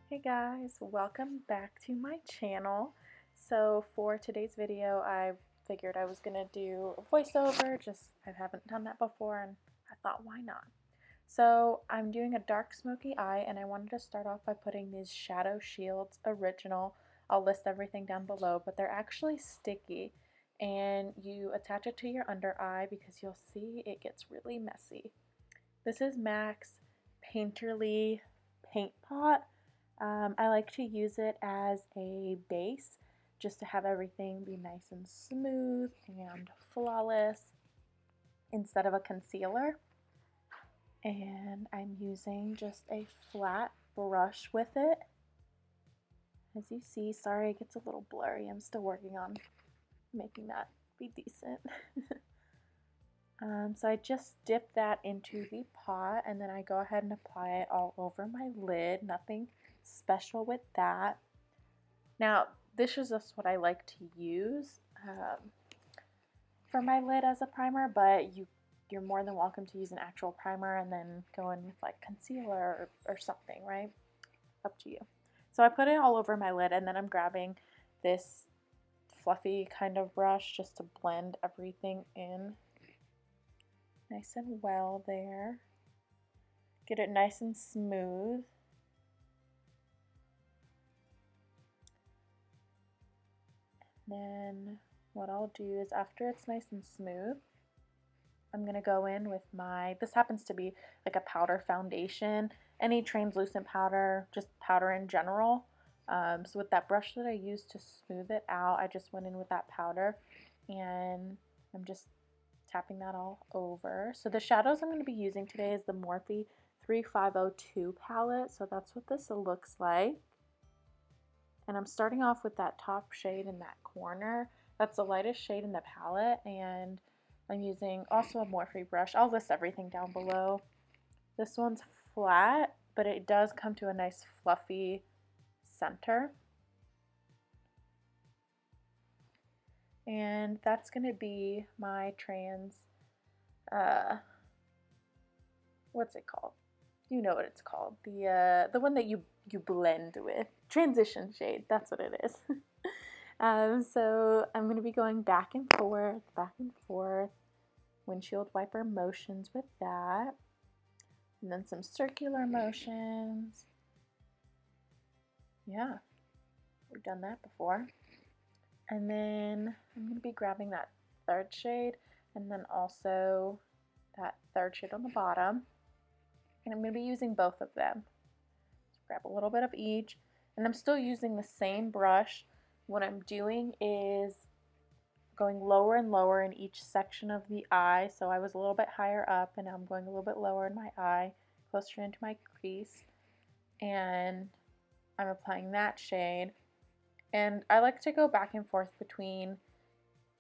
Hey guys, welcome back to my channel. So for today's video, I figured I was gonna do a voiceover, just I haven't done that before and I thought why not. So I'm doing a dark smoky eye and I wanted to start off by putting these Shadow Shields Original. I'll list everything down below, but they're actually sticky and you attach it to your under eye because you'll see it gets really messy. This is MAC's Painterly Paint Pot. I like to use it as a base just to have everything be nice and smooth and flawless instead of a concealer. And I'm using just a flat brush with it. As you see, sorry it gets a little blurry. I'm still working on making that be decent. So I just dip that into the pot and then I go ahead and apply it all over my lid. Nothing special with that. Now, this is just what I like to use for my lid as a primer, but you're more than welcome to use an actual primer and then go in with like concealer or something, right? Up to you. So I put it all over my lid and then I'm grabbing this fluffy kind of brush just to blend everything in nice and well there. Get it nice and smooth. Then what I'll do is after it's nice and smooth, I'm going to go in with this happens to be like a powder foundation, any translucent powder, just powder in general. So with that brush that I used to smooth it out, I just went in with that powder and I'm just tapping that all over. So the shadows I'm going to be using today is the Morphe 3502 palette. So that's what this looks like. And I'm starting off with that top shade in that corner. That's the lightest shade in the palette, and I'm using also a Morphe brush. I'll list everything down below. This one's flat, but it does come to a nice fluffy center. And that's going to be my what's it called? You know what it's called. The one that you blend with. Transition shade, that's what it is. So I'm going to be going back and forth, windshield wiper motions with that, and then some circular motions. Yeah, we've done that before. And then I'm going to be grabbing that third shade and then also that third shade on the bottom. And I'm going to be using both of them. So grab a little bit of each. And I'm still using the same brush. What I'm doing is going lower and lower in each section of the eye. So I was a little bit higher up and now I'm going a little bit lower in my eye, closer into my crease. And I'm applying that shade. And I like to go back and forth between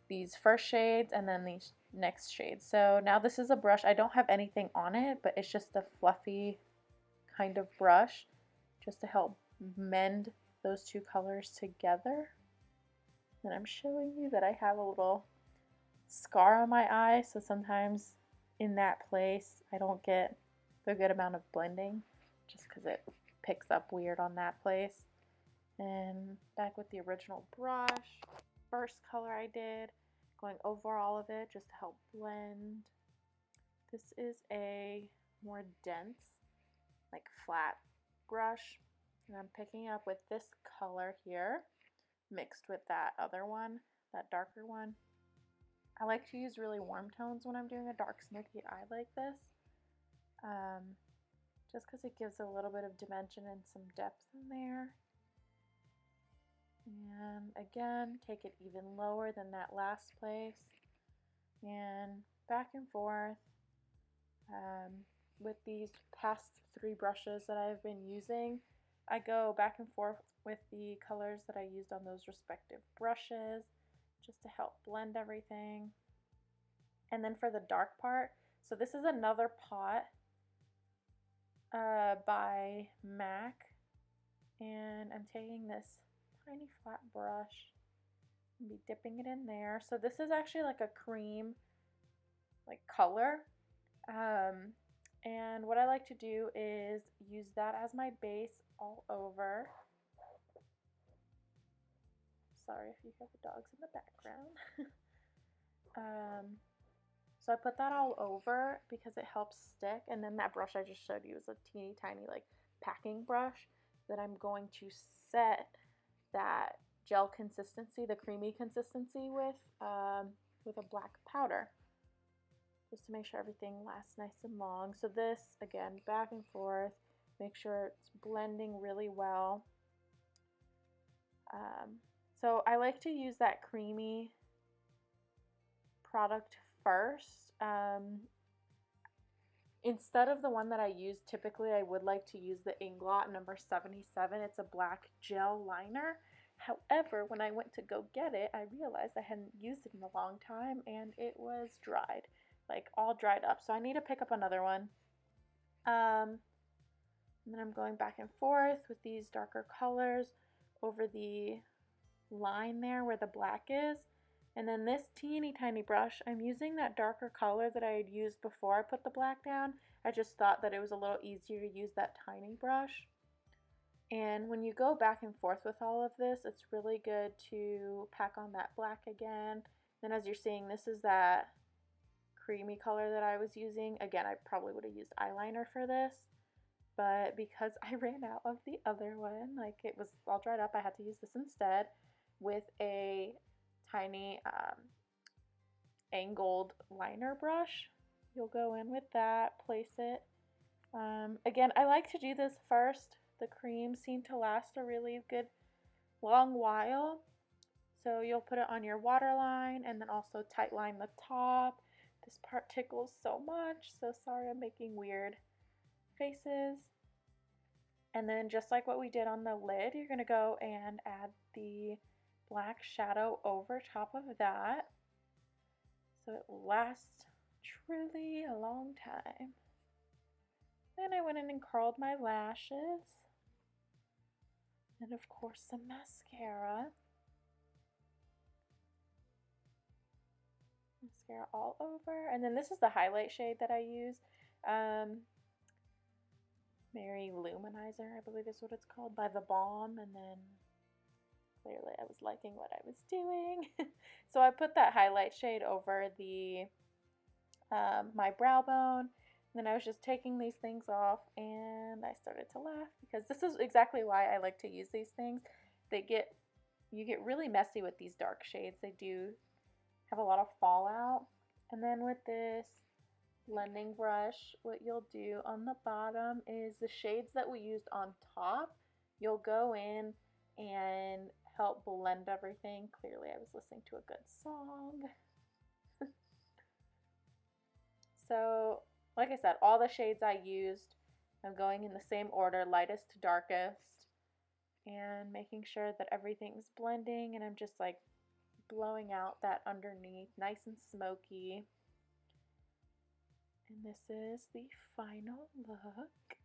these first shades and then these next shades. So now this is a brush. I don't have anything on it, but it's just a fluffy kind of brush just to help mend those two colors together. And I'm showing you that I have a little scar on my eye, so sometimes in that place I don't get the good amount of blending just because it picks up weird on that place. And back with the original brush, first color I did, going over all of it just to help blend. This is a more dense, like flat brush, and I'm picking up with this color here mixed with that other one, that darker one. I like to use really warm tones when I'm doing a dark smoky eye like this, just because it gives a little bit of dimension and some depth in there. And again, take it even lower than that last place and back and forth. With these past three brushes that I've been using, I go back and forth with the colors that I used on those respective brushes just to help blend everything. And then for the dark part, so this is another pot by MAC, and I'm taking this tiny flat brush and be dipping it in there. So this is actually like a cream like color. And what I like to do is use that as my base all over. Sorry if you hear the dogs in the background. So I put that all over because it helps stick, and then that brush I just showed you is a teeny tiny like packing brush that I'm going to set that gel consistency, the creamy consistency with a black powder, just to make sure everything lasts nice and long. So this, again, back and forth, make sure it's blending really well. So I like to use that creamy product first. Instead of the one that I use, typically I would like to use the Inglot number 77. It's a black gel liner. However, when I went to go get it, I realized I hadn't used it in a long time and it was dried, like all dried up. So I need to pick up another one. And then I'm going back and forth with these darker colors over the line there where the black is. And then this teeny tiny brush, I'm using that darker color that I had used before I put the black down. I just thought that it was a little easier to use that tiny brush. And when you go back and forth with all of this, it's really good to pack on that black again. Then as you're seeing, this is that creamy color that I was using. Again, I probably would have used eyeliner for this, but because I ran out of the other one, like it was all dried up, I had to use this instead with a tiny angled liner brush. You'll go in with that, place it. Again, I like to do this first. The creams seem to last a really good long while. So you'll put it on your waterline and then also tight line the top. This part tickles so much, so sorry I'm making weird faces. And then just like what we did on the lid, you're going to go and add the black shadow over top of that, so it lasts truly a long time. Then I went in and curled my lashes, and of course some mascara. Mascara all over, and then this is the highlight shade that I use. Mary Luminizer, I believe is what it's called, by The Balm, and then clearly I was liking what I was doing. So I put that highlight shade over the my brow bone, and then I was just taking these things off and I started to laugh because this is exactly why I like to use these things. You get really messy with these dark shades. They do have a lot of fallout. And then with this blending brush, what you'll do on the bottom is the shades that we used on top, you'll go in and help blend everything. Clearly I was listening to a good song. So like I said, all the shades I used, I'm going in the same order, lightest to darkest, and making sure that everything's blending, and I'm just like blowing out that underneath, nice and smoky. And this is the final look.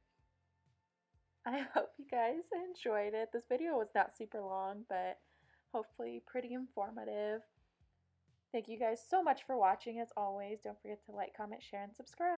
I hope you guys enjoyed it. This video was not super long, but hopefully pretty informative. Thank you guys so much for watching. As always, don't forget to like, comment, share, and subscribe.